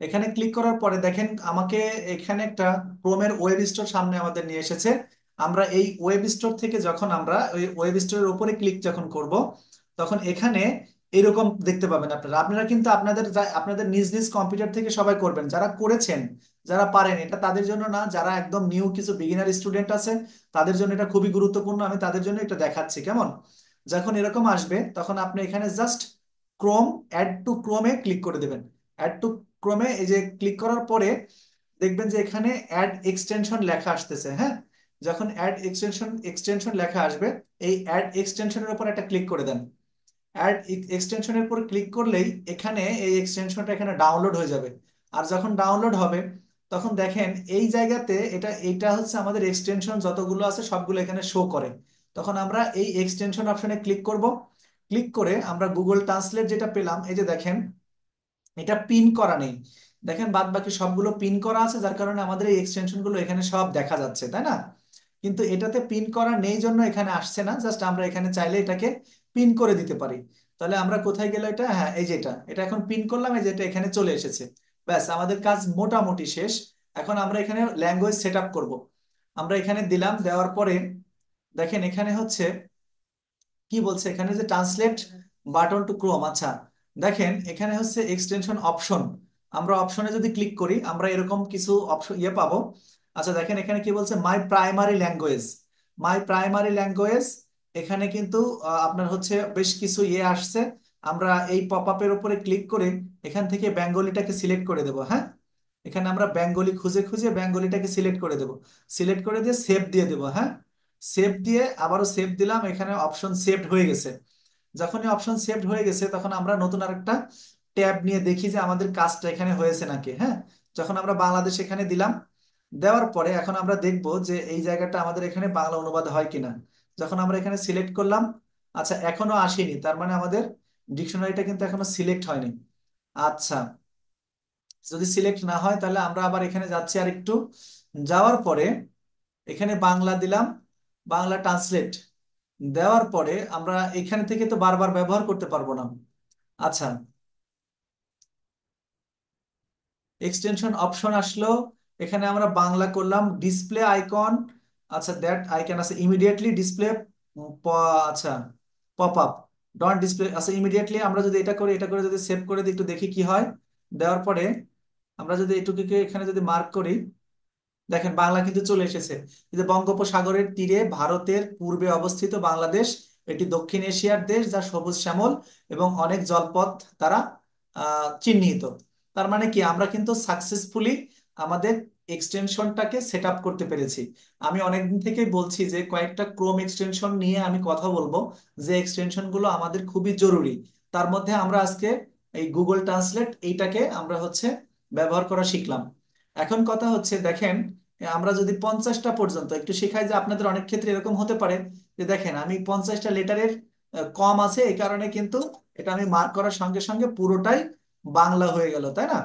এখানে ক্লিক করার পরে দেখেন আমাকে এখানে একটা ক্রোমের ওয়েব স্টোর সামনে আমাদের নিয়ে এসেছে। আমরা এই ওয়েব স্টোর থেকে যখন আমরা ওই ওয়েব স্টোরের উপরে ক্লিক যখন করব তখন এখানে এরকম দেখতে পাবেন আপনারা। আপনারা কিন্তু আপনাদের আপনাদের নিজ নিজ কম্পিউটার থেকে সবাই করবেন, যারা করেছেন যারা পারেন, এটা তাদের জন্য না, যারা একদম নিউ কিছু বিগিনার স্টুডেন্ট আছে তাদের জন্য এটা খুবই গুরুত্বপূর্ণ। আমি তাদের জন্য এটা দেখাচ্ছি কেমন। যখন এরকম আসবে তখন আপনি এখানে জাস্ট ক্রোম, অ্যাড টু ক্রোমে ক্লিক করে দেবেন। অ্যাড টু ক্রোমে এই যে ক্লিক করার পরে দেখবেন যে এখানে অ্যাড এক্সটেনশন লেখা আসতেছে। হ্যাঁ, যখন অ্যাড এক্সটেনশন এক্সটেনশন লেখা আসবে, এই অ্যাড এক্সটেনশনের উপর একটা ক্লিক করে দেন। অ্যাড এক্সটেনশনের উপর ক্লিক করলেই এখানে এই এক্সটেনশনটা এখানে ডাউনলোড হয়ে যাবে। আর যখন ডাউনলোড হবে তখন দেখেন এই জায়গাতে এটা হচ্ছে আমাদের এক্সটেনশন যতগুলো আছে সবগুলো এখানে শো করে। তখন আমরা এই এক্সটেনশন অপশনে ক্লিক করব। ক্লিক করে আমরা গুগল ট্রান্সলেট যেটা পেলাম, এই যে দেখেন এটা পিন করা নেই। দেখেন বাদ বাকি সবগুলো পিন করা আছে, যার কারণে আমাদের এই এক্সটেনশন গুলো এখানে সব দেখা যাচ্ছে, তাই না? কিন্তু এটাতে পিন করা নেই জন্য এখানে আসছে না। জাস্ট আমরা এখানে চাইলে এটাকে পিন করে দিতে পারি। তাহলে আমরা কোথায় গেল এটা, হ্যাঁ এই যে এটা এখন পিন করলাম, এই যে এটা এখানে চলে এসেছে। ব্যাস, আমাদের কাজ মোটামুটি শেষ। এখন আমরা এখানে ল্যাঙ্গুয়েজ সেট আপ করবো। আমরা এখানে দিলাম, দেওয়ার পরে দেখেন এখানে হচ্ছে কি বলছে, এখানে যে ট্রান্সলেট বাটন টু ক্রোম, আচ্ছা দেখেন এখানে হচ্ছে এক্সটেনশন অপশন। আমরা অপশনে যদি ক্লিক করি আমরা এরকম কিছু অপশন পাবো। আচ্ছা দেখেন এখানে কি বলছে, মাই প্রাইমারি ল্যাঙ্গুয়েজ। মাই প্রাইমারি ল্যাঙ্গুয়েজ, এখানে কিন্তু আপনার হচ্ছে বেশ কিছু আসছে। আমরা এই পপ আপের উপরে ক্লিক করে এখান থেকে বেঙ্গলিটাকে সিলেক্ট করে দেব। হ্যাঁ, এখানে আমরা বেঙ্গলি খুঁজে খুঁজে বেঙ্গলিটাকে সিলেক্ট করে দেব। সিলেক্ট করে দিয়ে সেভ দিয়ে দেবো। হ্যাঁ, সেভ দিয়ে আবারও সেভ দিলাম, এখানে অপশন সেভড হয়ে গেছে। যখনই অপশন সেভড হয়ে গেছে তখন আমরা নতুন আরেকটা ট্যাব নিয়ে দেখি যে আমাদের কাজটা এখানে হয়েছে নাকি। হ্যাঁ, যখন আমরা বাংলাদেশ এখানে দিলাম, দেওয়ার পরে এখন আমরা দেখব যে এই জায়গাটা আমাদের এখানে বাংলা অনুবাদ হয় কিনা। যখন আমরা এখানে সিলেক্ট করলাম, আচ্ছা এখনো আসেনি, তার মানে আমাদের ডিকশনারিটা কিন্তু এখনো সিলেক্ট হয়নি। আচ্ছা, যদি সিলেক্ট না হয় তাহলে আমরা আবার এখানে যাচ্ছি আর একটু। যাওয়ার পরে এখানে বাংলা দিলাম, বাংলা ট্রান্সলেট দেওয়ার পরে আমরা এখানে থেকে তো বারবার ব্যবহার করতে পারবো না। আচ্ছা, এক্সটেনশন অপশন আসলো, এখানে আমরা বাংলা করলাম ডিসপ্লে আইকন। আচ্ছা, দ্যাট আইকন আছে ইমিডিয়েটলি ডিসপ্লে, আচ্ছা পপ আপ ডট ডিসপ্লে। আচ্ছা ইমিডিয়েটলি আমরা যদি এটা করি, এটা করে যদি সেভ করে দিই একটু দেখি কি হয়। দেওয়ার পরে আমরা যদি এটুকুকে এখানে যদি মার্ক করি, দেখেন বাংলা কিন্তু চলে এসেছে। এই যে বঙ্গোপসাগরের তীরে ভারতের পূর্বে অবস্থিত বাংলাদেশ, এটি দক্ষিণ এশিয়ার দেশ যা সবুজ শ্যামল এবং অনেক জলপথ দ্বারা চিহ্নিত। তার মানে কি, আমরা কিন্তু সাকসেসফুলি আমাদের এক্সটেনশনটাকে সেট আপ করতে পেরেছি। আমি অনেকদিন থেকেই বলছি যে কয়েকটা ক্রোম এক্সটেনশন নিয়ে আমি কথা বলবো, যে এক্সটেনশন গুলো আমাদের খুবই জরুরি। তার মধ্যে আমরা আজকে এই গুগল ট্রান্সলেট এইটাকে আমরা হচ্ছে ব্যবহার করা শিখলাম। এখন কথা হচ্ছে দেখেন, আমরা যদি 50টা পর্যন্ত একটু শেখাই, যে আপনাদের অনেক ক্ষেত্রে এরকম হতে পারে যে দেখেন আমি 50টা লেটারের কম আছে, এই কারণে কিন্তু এটা আমি মার্ক করার সঙ্গে সঙ্গে পুরোটাই বাংলা হয়ে গেল, তাই না?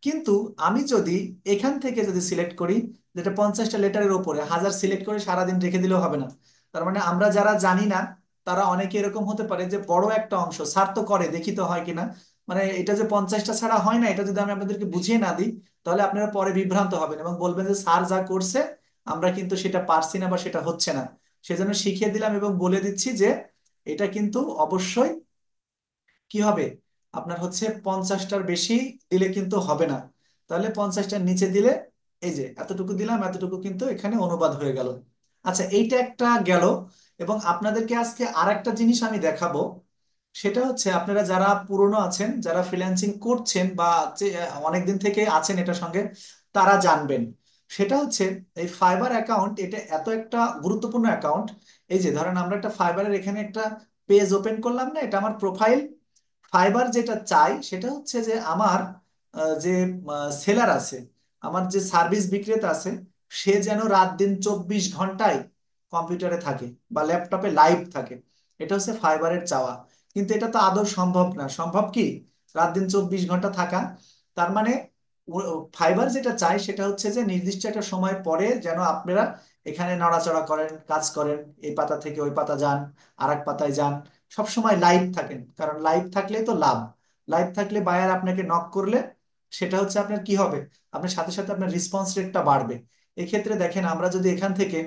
কিন্তু আমি যদি এখান থেকে যদি সিলেক্ট করি, যেটা 50টা লেটারের ওপরে, হাজার সিলেক্ট করে সারাদিন রেখে দিলেও হবে না। তার মানে আমরা যারা জানি না তারা অনেকে এরকম হতে পারে যে বড় একটা অংশ স্যার তো করে, দেখি তো হয় কিনা, মানে এটা যে 50টা ছাড়া হয় না, এটা যদি আমি আপনাদেরকে বুঝিয়ে না দিই তাহলে আপনারা পরে বিভ্রান্ত হবেন এবং বলবেন যে স্যার যা করছে আমরা কিন্তু সেটা পারছি না বা সেটা হচ্ছে না। সেজন্য শিখিয়ে দিলাম এবং বলে দিচ্ছি যে এটা কিন্তু অবশ্যই কি হবে, আপনার হচ্ছে 50টার বেশি দিলে কিন্তু হবে না। তাহলে 50টার নিচে দিলে, এই যে এতটুকু দিলাম, এতটুকু কিন্তু এখানে অনুবাদ হয়ে গেল। আচ্ছা, এইটা একটা গেল। এবং আপনাদেরকে আজকে আর একটা জিনিস আমি দেখাবো। সেটা হচ্ছে আপনারা যারা পুরনো আছেন, যারা ফ্রিল্যান্সিং করছেন বা অনেকদিন থেকে আছেন এটার সঙ্গে, তারা জানবেন। সেটা হচ্ছে এই ফাইবার অ্যাকাউন্ট, এটা এত একটা গুরুত্বপূর্ণ অ্যাকাউন্ট। এই যে ধরেন আমরা একটা ফাইবারের এখানে একটা পেজ ওপেন করলাম না, এটা আমার প্রোফাইল। ফাইবার যেটা চাই সেটা হচ্ছে যে আমার যে সেলার আছে, আমার যে সার্ভিস বিক্রেতা আছে, সে যেন রাত দিন 24 ঘন্টায় কম্পিউটারে থাকে বা ল্যাপটপে লাইভ থাকে। এটা হচ্ছে ফাইবারের চাওয়া। কিন্তু এটা তো আদৌ সম্ভব না। সম্ভব কি রাত দিন 24 ঘন্টা থাকা? তার মানে ফাইবার যেটা চাই সেটা হচ্ছে যে নির্দিষ্ট একটা সময় পরে যেন আপনারা এখানে নড়াচড়া করেন, কাজ করেন, এই পাতা থেকে ওই পাতা যান, আর এক পাতায় যান, সব সময় লাইভ থাকেন। কারণ লাইভ থাকলেই তো লাভ। লাইভ থাকলে বায়ার আপনাকে নক করলে সেটা হচ্ছে আপনার কি হবে, আপনার সাথে সাথে আপনার রেসপন্স রেটটা বাড়বে। এক্ষেত্রে দেখেন আমরা যদি এখান থেকে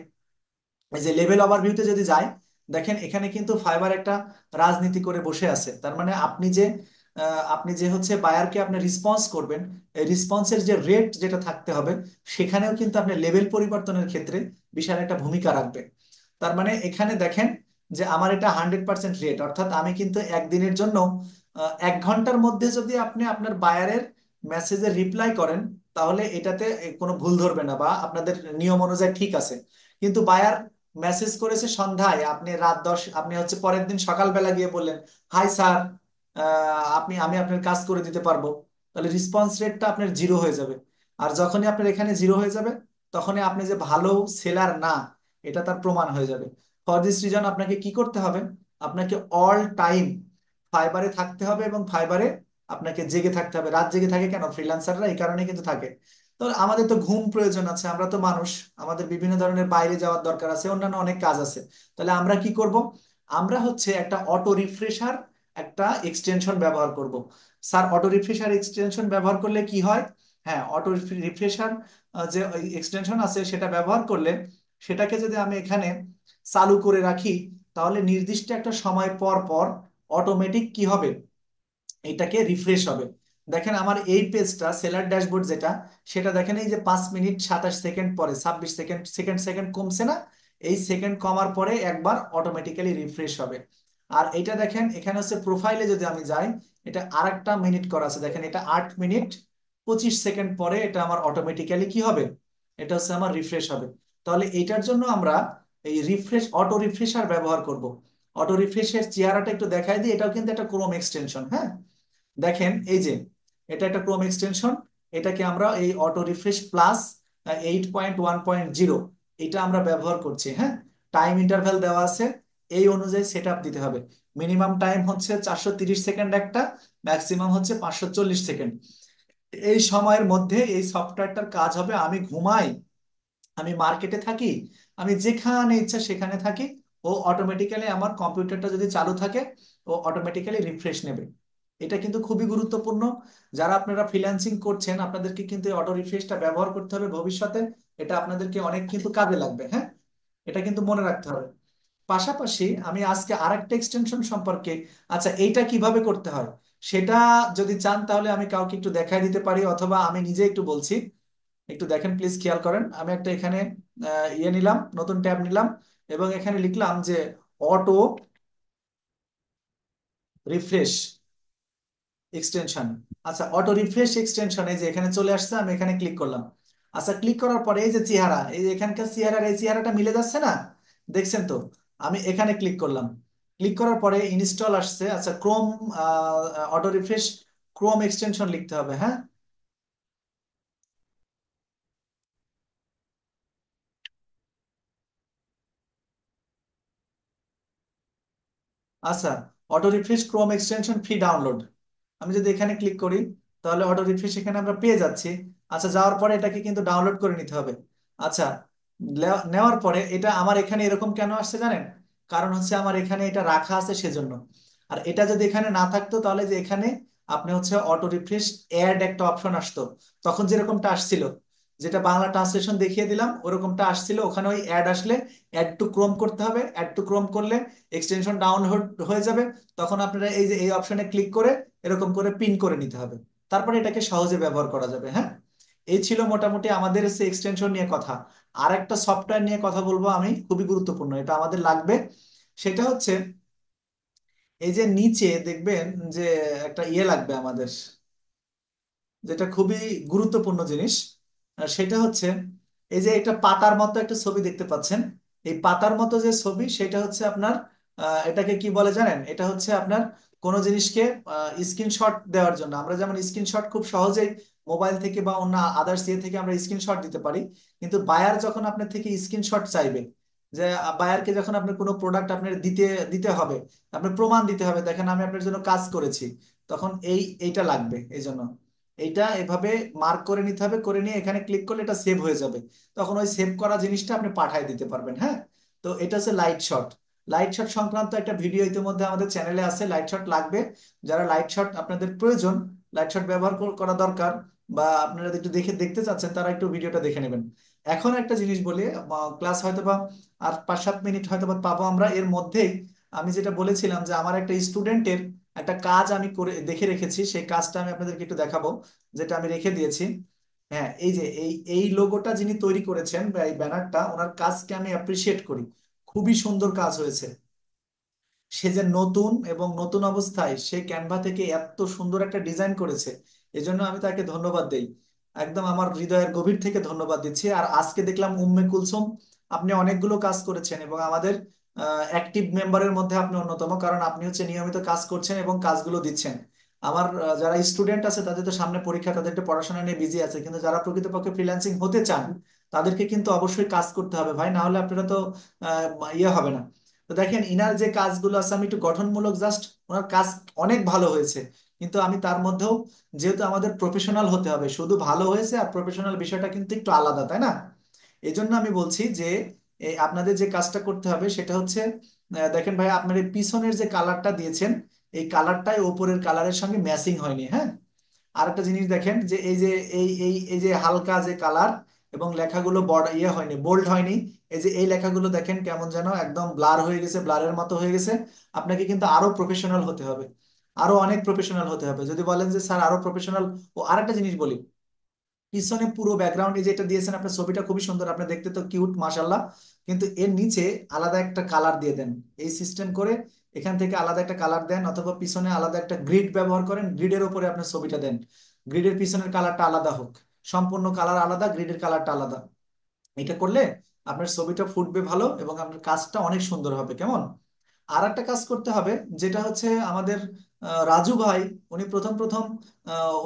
এই যে লেভেল ওভারভিউতে যদি যাই, দেখেন এখানে কিন্তু ফাইবার একটা রাজনীতি করে বসে আছে। তার মানে আপনি যে হচ্ছে বায়ারকে আপনি রেসপন্স করবেন, এই রেসপন্সের যে রেট যেটা থাকতে হবে, সেখানেও কিন্তু আপনি লেভেল পরিবর্তনের ক্ষেত্রে বিশাল একটা ভূমিকা রাখবে। তার মানে এখানে দেখেন যে আমার এটা 100% রেট, অর্থাৎ আমি কিন্তু একদিনের জন্য 1 ঘন্টার মধ্যে যদি আপনি আপনার বায়ারের মেসেজে রিপ্লাই করেন, তাহলে এটাতে কোনো ভুল ধরবে না বা আপনাদের নিয়ম অনুযায়ী ঠিক আছে। কিন্তু বায়ার মেসেজ করেছে সন্ধ্যায়, আপনি রাত 10, আপনি হচ্ছে পরের দিন সকালবেলা গিয়ে বললেন, হাই স্যার, আমি আপনার কাজ করে দিতে পারবো, তাহলে রেসপন্স রেটটা আপনার জিরো হয়ে যাবে। আর যখনই আপনার এখানে জিরো হয়ে যাবে, তখনই আপনি যে ভালো সেলার না, এটা তার প্রমাণ হয়ে যাবে। ফর দিস রিজন আপনাকে কি করতে হবে, আপনাকে অল টাইম ফাইবারে থাকতে হবে, এবং ফাইবারে আপনাকে জেগে থাকতে হবে। রাত জেগে থাকে কেন? ফ্রিল্যান্সাররা এই কারণে কিন্তু থাকে। তো আমাদের তো ঘুম প্রয়োজন আছে, আমরা তো মানুষ, আমাদের বিভিন্ন ধরনের বাইরে যাওয়ার দরকার আছে, অন্যান্য অনেক কাজ আছে। তাহলে আমরা কি করব? আমরা হচ্ছে একটা অটো রিফ্রেশার, একটা এক্সটেনশন ব্যবহার করব। স্যার, অটো রিফ্রেশার এক্সটেনশন ব্যবহার করলে কি হয়? হ্যাঁ, অটো রিফ্রেশার যে এক্সটেনশন আছে সেটা ব্যবহার করলে, সেটাকে যদি আমি এখানে চালু করে রাখি, তাহলে নির্দিষ্ট একটা সময় পর পর অটোমেটিক কি হবে, এটাকে রিফ্রেশ হবে। দেখেন আমার এই পেজটা সেলার ড্যাশবোর্ড যেটা, সেটা দেখেন এই যে 5 মিনিট 27 সেকেন্ড পরে 26 সেকেন্ড, সেকেন্ড সেকেন্ড কমছে না? এই সেকেন্ড কমার পরে একবার অটোমেটিক্যালি রিফ্রেশ হবে। আর এটা দেখেন এখানে হচ্ছে প্রোফাইলে যদি আমি যাই, এটা আরেকটা মিনিট করা আছে, দেখেন এটা 8 মিনিট 25 সেকেন্ড পরে এটা আমার অটোমেটিক্যালি কি হবে, এটা হচ্ছে আমার রিফ্রেশ হবে। তাহলে এটার জন্য আমরা এই অটো রিফ্রেশার ব্যবহার করব। অটো রিফ্রেশের চেহারাটা একটু দেখাই দিই, এটাও কিন্তু একটা ক্রোম এক্সটেনশন। হ্যাঁ, দেখেন এই যে এটা একটা ক্রোম এক্সটেনশন, এটাকে আমরা এই অটো রিফ্রেশ প্লাস 8.1.0, এটা আমরা ব্যবহার করছি। হ্যাঁ, টাইম ইন্টারভ্যাল দেওয়া আছে, এই অনুযায়ী সেট আপ দিতে হবে। মিনিমাম টাইম হচ্ছে 430 সেকেন্ড একটা, ম্যাক্সিমাম হচ্ছে 540 সেকেন্ড। এই সময়ের মধ্যে এই সফটওয়্যারটার কাজ হবে। আমি ঘুমাই, আমি মার্কেটে থাকি, আমি যেখানে ইচ্ছা সেখানে থাকি, ও অটোমেটিক্যালি আমার কম্পিউটারটা যদি চালু থাকে, ও অটোমেটিক্যালি রিফ্রেশ নেবে। এটা কিন্তু খুবই গুরুত্বপূর্ণ। যারা আপনারা ফ্রিল্যান্সিং করছেন, আপনাদেরকে কিন্তু অটো রিফ্রেশটা ব্যবহার করতে হবে ভবিষ্যতে। এটা আপনাদেরকে অনেক কিন্তু কাজে লাগবে। হ্যাঁ, এটা কিন্তু মনে রাখতে হবে। পাশাপাশি আমি আজকে আরেকটা এক্সটেনশন সম্পর্কে, আচ্ছা এইটা কিভাবে করতে হয় সেটা যদি চান, তাহলে আমি কাউকে একটু দেখাই দিতে পারি, অথবা আমি নিজে একটু বলছি। একটু দেখেন প্লিজ, খেয়াল করেন। আমি একটা এখানে ইয়ে নিলাম, নতুন ট্যাব নিলাম, এবং এখানে লিখলাম যে অটো রিফ্রেশ এক্সটেনশন। আচ্ছা, অটো রিফ্রেশ এক্সটেনশন এই যে এখানে চলে আসছে, আমি এখানে ক্লিক করলাম। আচ্ছা, ক্লিক করার পরে এই যে চেহারা, এই যে এখানকার চেহারার এই চেহারাটা মিলে যাচ্ছে না? দেখছেন তো? আমি এখানে ক্লিক করলাম, ক্লিক করার পরে ইনস্টল আসছে। আচ্ছা, Chrome auto refresh Chrome extension লিখতে হবে। হ্যাঁ, আচ্ছা, auto refresh Chrome extension free download, আমি যদি এখানে ক্লিক করি, তাহলে অটো রিফ্রেশ এখানে আমরা পেয়ে যাচ্ছি। আচ্ছা, যাওয়ার পরে এটাকে কিন্তু ডাউনলোড করে নিতে হবে। আচ্ছা, নেওয়ার পরে এটা আমার এখানে এরকম কেন আসছে জানেন? কারণ হচ্ছে আমার এখানে এটা রাখা আছে সেজন্য। আর এটা যদি এখানে না থাকতো, তাহলে যে এখানে আপনি হচ্ছে অটো রিফ্রেশ অ্যাড একটা অপশন আসতো, তখন যেরকমটা আসছিল, যেটা বাংলা ট্রান্সলেশন দেখিয়ে দিলাম ওরকমটা আসছিল, ওখানে ওই অ্যাড আসলে অ্যাড টু ক্রোম করতে হবে। অ্যাড টু ক্রোম করলে এক্সটেনশন ডাউনলোড হয়ে যাবে। তখন আপনারা এই যে এই অপশনে ক্লিক করে এরকম করে পিন করে নিতে হবে, তারপরে এটাকে সহজে ব্যবহার করা যাবে। হ্যাঁ, এই ছিল মোটামুটি আমাদের সে এক্সটেনশন নিয়ে কথা। আর একটা সফটওয়্যার নিয়ে কথা বলবো আমি, খুবই গুরুত্বপূর্ণ, এটা আমাদের লাগবে। সেটা হচ্ছে এই যে নিচে দেখবেন যে একটা ইয়ে লাগবে আমাদের, যেটা খুবই গুরুত্বপূর্ণ জিনিস। সেটা হচ্ছে এই যে একটা পাতার মতো একটা ছবি দেখতে পাচ্ছেন। এই পাতার মতো যে ছবি, সেটা হচ্ছে আপনার এটাকে কি বলে জানেন? এটা হচ্ছে আপনার কোনো জিনিসকে স্ক্রিনশট দেওয়ার জন্য। আমরা যেমন স্ক্রিনশট খুব সহজেই মোবাইল থেকে বা অন্য আদার্স ইয়ে থেকে আমরা স্ক্রিনশট দিতে পারি, কিন্তু বায়ার যখন আপনার থেকে স্ক্রিনশট চাইবে, যে বায়ারকে যখন আপনার কোনো প্রোডাক্ট আপনার দিতে দিতে হবে, আপনার প্রমাণ দিতে হবে, দেখেন আমি আপনার জন্য কাজ করেছি, তখন এইটা লাগবে। এই জন্য এইটা এভাবে মার্ক করে নিতে হবে, করে নিয়ে এখানে ক্লিক করলে এটা সেভ হয়ে যাবে। তখন ওই সেভ করা জিনিসটা আপনি পাঠিয়ে দিতে পারবেন। হ্যাঁ, তো এটা হচ্ছে লাইট শট। লাইট শট সংক্রান্ত একটা ভিডিও ইতিমধ্যে আমাদের চ্যানেলে আছে। লাইট শট লাগবে, যারা লাইট শট আপনাদের প্রয়োজন, লাইট শট ব্যবহার করা দরকার, বা আপনারা একটু দেখে দেখতে চাচ্ছেন, তারা একটু ভিডিওটা দেখে নেবেন। এখন একটা জিনিস বলি, ক্লাস হয়তো বা আর 5-7 মিনিট হয়তো বা পাবো আমরা, এর মধ্যেই আমি যেটা বলেছিলাম যে আমার একটা স্টুডেন্টের একটা কাজ আমি করে দেখে রেখেছি, সেই কাজটা আমি আপনাদেরকে একটু দেখাবো, যেটা আমি রেখে দিয়েছি। হ্যাঁ, এই যে এই লোগোটা যিনি তৈরি করেছেন বা এই ব্যানারটা, ওনার কাজকে আমি অ্যাপ্রিসিয়েট করি, খুবই সুন্দর কাজ হয়েছে। সে যে নতুন এবং নতুন অবস্থায় সে ক্যানভা থেকে এত সুন্দর একটা ডিজাইন করেছে, এজন্য আমি তাকে ধন্যবাদ দেই। একদম আমার হৃদয়ের গভীর থেকে ধন্যবাদ দিচ্ছি। আর আজকে দেখলাম উম্মে কুলসুম, আপনি অনেকগুলো কাজ করেছেন এবং আমাদের অ্যাক্টিভ মেম্বারের মধ্যে আপনি অন্যতম, কারণ আপনি হচ্ছে নিয়মিত কাজ করছেন এবং কাজগুলো দিচ্ছেন। আমার যারা স্টুডেন্ট আছে তাদের তো সামনে পরীক্ষা, তাদেরকে পড়াশোনা নিয়ে বিজি আছে, কিন্তু যারা প্রকৃতপক্ষে ফ্রিল্যান্সিং হতে চান তাদেরকে কিন্তু অবশ্যই কাজ করতে হবে ভাই, না হলে আপনারা তো ইয়ে হবে না। তো দেখেন ইনার যে কাজগুলো আছে, আমি একটু গঠনমূলক জাস্ট, ওনার কাজ অনেক ভালো হয়েছে, কিন্তু আমি তার মধ্যেও, যেহেতু আমাদের প্রফেশনাল হতে হবে, শুধু ভালো হয়েছে আর প্রফেশনাল বিষয়টা কিন্তু একটু আলাদা, তাই না? এই জন্য আমি বলছি যে আপনাদের যে কাজটা করতে হবে সেটা হচ্ছে, দেখেন ভাই আপনার এই পিছনের যে কালারটা দিয়েছেন, এই কালারটাই ওপরের কালারের সঙ্গে ম্যাচিং হয়নি, হ্যাঁ। আর একটা জিনিস দেখেন যে এই যে এই যে হালকা যে কালার এবং লেখাগুলো বড় ইয়ে হয়নি, বোল্ড হয়নি। এই যে এই লেখাগুলো দেখেন কেমন যেন একদম ব্লার হয়ে গেছে, ব্লারের মতো হয়ে গেছে। আপনাকে কিন্তু আরো প্রফেশনাল হতে হবে, আরো অনেক প্রফেশনাল হতে হবে। যদি বলেন যে স্যার আরো প্রফেশনাল, ও আরেকটা জিনিস বলি, পিছনে পুরো ব্যাকগ্রাউন্ডে যেটা দিয়েছেন আপনার, ছবিটা খুবই সুন্দর, আপনি দেখতে তো কিউট মাশাল্লাহ, কিন্তু এর নিচে আলাদা একটা কালার দিয়ে দেন। এই সিস্টেম করে এখান থেকে আলাদা একটা কালার দেন, অথবা পিছনে আলাদা একটা গ্রিড ব্যবহার করেন, গ্রিডের উপরে আপনার ছবিটা দেন। গ্রিডের পিছনের কালারটা আলাদা হোক, সম্পূর্ণ কালার আলাদা, গ্রিডের কালারটা আলাদা। এটা করলে আপনার ছবিটা ফুটবে ভালো এবং আপনার কাজটা অনেক সুন্দর হবে, কেমন? আর একটা কাজ করতে হবে, যেটা হচ্ছে আমাদের রাজু ভাই, উনি প্রথম প্রথম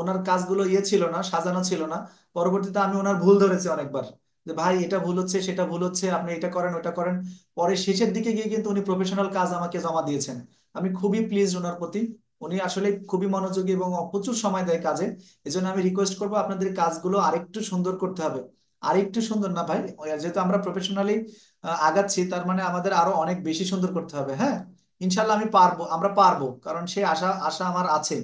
ওনার কাজগুলো ইয়ে ছিল না, সাজানো ছিল না। পরবর্তীতে আমি ওনার ভুল ধরেছি অনেকবার, যে ভাই এটা ভুল হচ্ছে, সেটা ভুল হচ্ছে, আপনি এটা করেন ওটা করেন। পরে শেষের দিকে গিয়ে কিন্তু উনি প্রফেশনাল কাজ আমাকে জমা দিয়েছেন। আমি খুবই প্লিজ ওনার প্রতি। উনি আসলে খুবই মনোযোগী এবং প্রচুর সময় দেয় কাজে। এজন্য আমি রিকোয়েস্ট করবো আপনাদের কাজগুলো আরেকটু সুন্দর করতে হবে। আরেকটু সুন্দর না ভাই, যেহেতু আমরা প্রফেশনালি আগাচ্ছি, তার মানে আমাদের আরো অনেক বেশি সুন্দর করতে হবে, হ্যাঁ। ইনশাল্লাহ আমি পারবো, আমরা পারবো, কারণ সেই আশা আশা আমার আছে।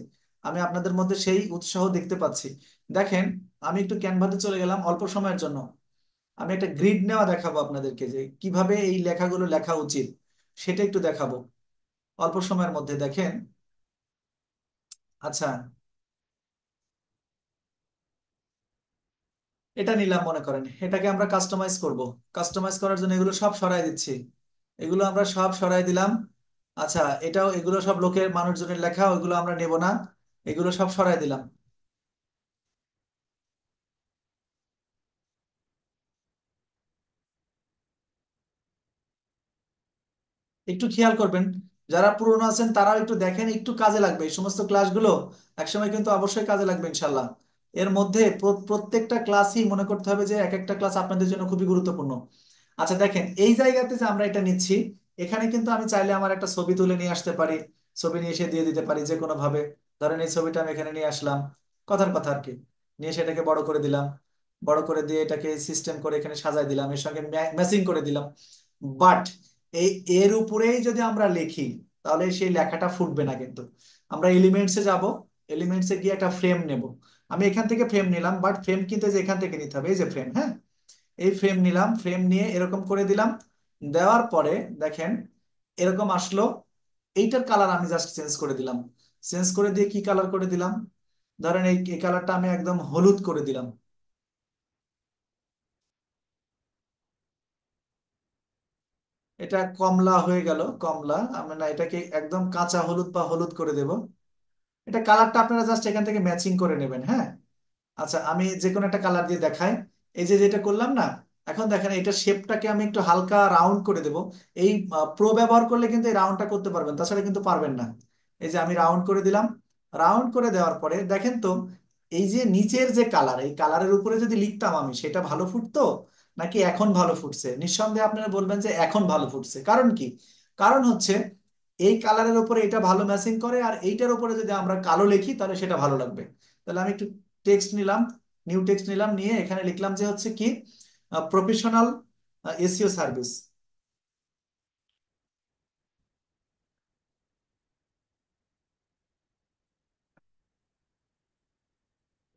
আমি আপনাদের মধ্যে সেই উৎসাহ দেখতে পাচ্ছি। দেখেন, আমি একটু ক্যানভাতে চলে গেলাম অল্প সময়ের জন্য। আমি একটা গ্রিড নেওয়া দেখাবো আপনাদেরকে, যে কিভাবে এই লেখাগুলো লেখা উচিত সেটা একটু দেখাবো অল্প সময়ের মধ্যে। দেখেন, আচ্ছা, এটা নিলাম মনে করেন, এটাকে আমরা কাস্টমাইজ করব। কাস্টমাইজ করার জন্য এগুলো সব সরাই দিচ্ছি, এগুলো আমরা সব সরাই দিলাম। আচ্ছা, এটাও, এগুলো সব লোকের মানুষজনের লেখা, ওইগুলো আমরা নেব না, এগুলো সব সরাই দিলাম। একটু খেয়াল করবেন, যারা পুরনো আছেন তারাও একটু দেখেন, একটু কাজে লাগবে এই সমস্ত ক্লাসগুলো, একসময় কিন্তু অবশ্যই কাজে লাগবে ইনশাল্লাহ। এর মধ্যে প্রত্যেকটা ক্লাসই মনে করতে হবে যে এক একটা ক্লাস আপনাদের জন্য খুবই গুরুত্বপূর্ণ। আচ্ছা দেখেন, এই জায়গাতে যে আমরা এটা নিচ্ছি, এখানে কিন্তু আমি চাইলে আমার একটা ছবি তুলে নিয়ে আসতে পারি, ছবি নিয়ে এসে দিয়ে দিতে পারি যে কোনো ভাবে। ধরেন এই ছবিটা আমি এখানে নিয়ে আসলাম, কথার কথা আর কি, নিয়ে সেটাকে বড় করে দিলাম, বড় করে দিয়ে এটাকে সিস্টেম করে এখানে সাজাই দিলাম, এর সঙ্গে ম্যাচিং করে দিলাম। বাট এই এর উপরেই যদি আমরা লিখি, তাহলে সেই লেখাটা ফুটবে না কিন্তু। আমরা এলিমেন্টসে যাব, এলিমেন্টসে গিয়ে একটা ফ্রেম নেব। আমি এখান থেকে ফ্রেম নিলাম, বাট ফ্রেম কিন্তু এই যে এখান থেকে নিতে হবে, এই যে ফ্রেম, হ্যাঁ। এই ফ্রেম নিলাম, ফ্রেম নিয়ে এরকম করে দিলাম। দেওয়ার পরে দেখেন এরকম আসলো। এইটার কালার আমি জাস্ট চেঞ্জ করে দিলাম। চেঞ্জ করে দিয়ে কি কালার করে দিলাম, ধরেন এই কালারটা আমি একদম হলুদ করে দিলাম। এটা কমলা হয়ে গেল, কমলা। আমি না, এটাকে একদম কাঁচা হলুদ বা হলুদ করে দেব। এটা কালারটা আপনারা জাস্ট এখান থেকে ম্যাচিং করে নেবেন, হ্যাঁ। আচ্ছা, আমি যে কোনো একটা কালার দিয়ে দেখাই। এই যে যেটা করলাম না, এখন দেখেন এটা শেপটাকে আমি একটু হালকা রাউন্ড করে দেব। এই প্রো ব্যবহার করলে কিন্তু এই রাউন্ডটা করতে পারবেন, তাছাড়া কিন্তু পারবেন না। এই যে আমি রাউন্ড করে দিলাম। রাউন্ড করে দেওয়ার পরে দেখেন তো, এই যে নিচের যে কালার, এই কালারের উপরে যদি লিখতাম আমি, সেটা ভালো ফুটতো নাকি এখন ভালো ফুটছে? নিঃসন্দেহে আপনারা বলবেন যে এখন ভালো ফুটছে। কারণ কি? কারণ হচ্ছে এই কালারের উপরে এটা ভালো ম্যাচিং করে, আর এইটার উপরে যদি আমরা কালো লিখি তাহলে সেটা ভালো লাগবে। তাহলে আমি একটু টেক্সট নিলাম, নিউ টেক্সট নিলাম, নিয়ে এখানে লিখলাম যে হচ্ছে কি, professional SEO service.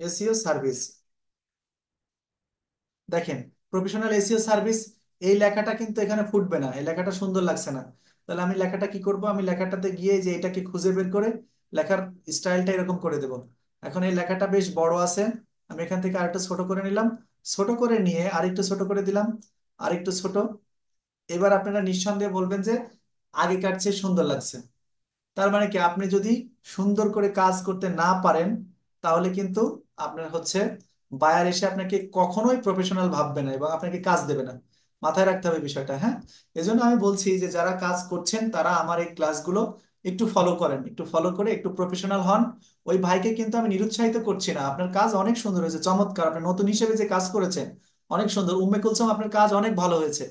SEO service, দেখেন, প্রফেশনাল এসইও সার্ভিস। এই লেখাটা কিন্তু এখানে ফুটবে না, এই লেখাটা সুন্দর লাগছে না। তাহলে আমি লেখাটা কি করব, আমি লেখাটাতে গিয়ে যে এটাকে খুঁজে বের করে লেখার স্টাইলটা এরকম করে দেব। এখন এই লেখাটা বেশ বড় আছে, আমি এখান থেকে আরেকটু ছোট করে নিলাম, ছোট করে নিয়ে আরেকটু ছোট করে দিলাম, আরেকটু ছোট। এবার আপনারা নিঃসন্দেহে বলবেন যে আগেকার চেয়ে সুন্দর লাগছে। তার মানে কি, আপনি যদি সুন্দর করে কাজ করতে না পারেন, তাহলে কিন্তু আপনার হচ্ছে বায়ার এসে আপনাকে কখনোই প্রফেশনাল ভাববে না এবং আপনাকে কাজ দেবে না। মাথায় রাখতে হবে বিষয়টা, হ্যাঁ। এজন্য আমি বলছি যে যারা কাজ করছেন তারা আমার এই ক্লাসগুলো একটু ফলো করেন, একটু ফলো করে একটু প্রফেশনাল হন। ওই ভাইকে কিন্তু আমি নিরুৎসাহিত করছি না, আপনার কাজ অনেক সুন্দর হয়েছে, চমৎকার, আপনি নতুন হিসেবে যে কাজ করেছেন অনেক সুন্দর। উম্মে কুলসুম, আপনার কাজ অনেক ভালো হয়েছে,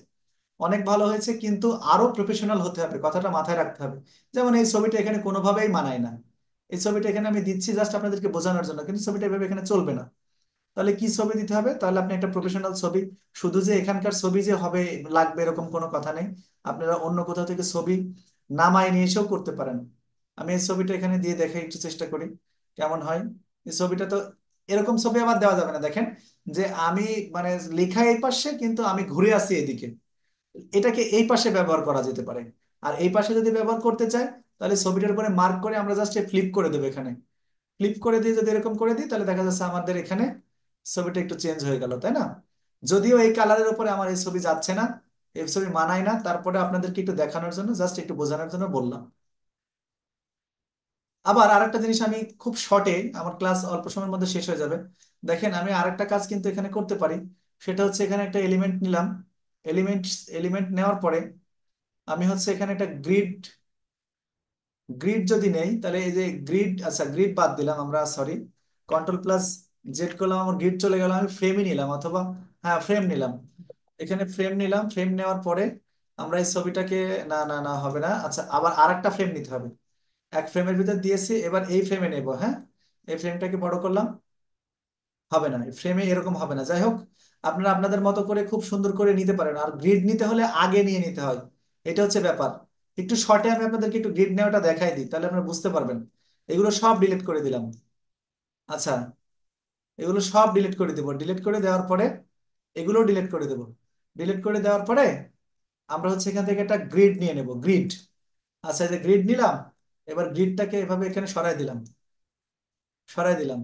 অনেক ভালো হয়েছে, কিন্তু আরো প্রফেশনাল হতে হবে, কথাটা মাথায় রাখতে হবে। যেমন এই ছবিটা এখানে কোনোভাবেই মানায় না। এই ছবিটা এখানে আমি দিচ্ছি জাস্ট আপনাদেরকে বোঝানোর জন্য, কিন্তু ছবিটা এভাবে এখানে চলবে না। তাহলে কি ছবি দিতে হবে? তাহলে আপনি একটা প্রফেশনাল ছবি, শুধু যে এখানকার ছবি যে হবে লাগবে এরকম কোনো কথা নেই। আপনারা অন্য কোথাও থেকে ছবি নামায় নিয়ে এসেও করতে পারেন। আমি এই ছবিটা এখানে দিয়ে দেখে একটু চেষ্টা করি কেমন হয়। এই ছবিটা তো এরকম ছবি আবার দেওয়া যাবে না, দেখেন যে আমি মানে লেখা এই পাশে কিন্তু আমি ঘুরে আসি এদিকে। এটাকে এই পাশে ব্যবহার করা যেতে পারে। আর এই পাশে যদি ব্যবহার করতে চাই, তাহলে ছবিটার উপরে মার্ক করে আমরা জাস্ট ফ্লিপ করে দেবো এখানে। ফ্লিপ করে দিয়ে যদি এরকম করে দিই, তাহলে দেখা যাচ্ছে আমাদের এখানে ছবিটা একটু চেঞ্জ হয়ে গেল, তাই না? যদিও এই কালারের উপরে আমার এই ছবি যাচ্ছে না, এই ছবি মানায় না, তারপরে আপনাদেরকে একটু দেখানোর জন্য, জাস্ট একটু বোঝানোর জন্য বললাম। আবার আরেকটা জিনিস আমি খুব শর্টে, আমার ক্লাস অল্প সময়ের মধ্যে শেষ হয়ে যাবে। দেখেন আমি আরেকটা কাজ কিন্তু এখানে করতে পারি। সেটা হচ্ছে এখানে একটা এলিমেন্ট নিলাম। এলিমেন্ট এলিমেন্ট নেওয়ার পরে আমি হচ্ছে এখানে একটা গ্রিড গ্রিড যদি নেই, তাহলে এই যে গ্রিড, আচ্ছা গ্রিড বাদ দিলাম আমরা, সরি, কন্ট্রোল প্লাস জেড করলাম, আমার গ্রিড চলে গেল, আমি ফ্রেমই নিলাম, অথবা হ্যাঁ ফ্রেম নিলাম। এখানে ফ্রেম নিলাম, ফ্রেম নেওয়ার পরে আমরা এই ছবিটাকে, না না না হবে না, আচ্ছা আবার আরেকটা ফ্রেম নিতে হবে। এক ফ্রেমের ভিতর দিয়েছি, এবার এই ফ্রেমে নেব, হ্যাঁ। এই ফ্রেমটাকে বড় করলাম, হবে না, ফ্রেমে এরকম হবে না। যাই হোক, আপনারা আপনাদের মতো করে খুব সুন্দর করে নিতে পারেন। আর গ্রিড নিতে হলে আগে নিয়ে নিতে হয়, এটা হচ্ছে ব্যাপার। একটু শর্টে আমি আপনাদেরকে একটু গ্রিড নেওয়াটা দেখাই দিই, তাহলে আপনারা বুঝতে পারবেন। এগুলো সব ডিলিট করে দিলাম। আচ্ছা, এগুলো সব ডিলিট করে দেবো, ডিলিট করে দেওয়ার পরে এগুলো ডিলিট করে দেবো। ডিলিট করে দেওয়ার পরে আমরা হচ্ছে এখান থেকে একটা গ্রিড নিয়ে নেব, গ্রিড। আচ্ছা, এই যে গ্রিড নিলাম, এবার গ্রিডটাকে এভাবে এখানে সরাই দিলাম, সরাই দিলাম।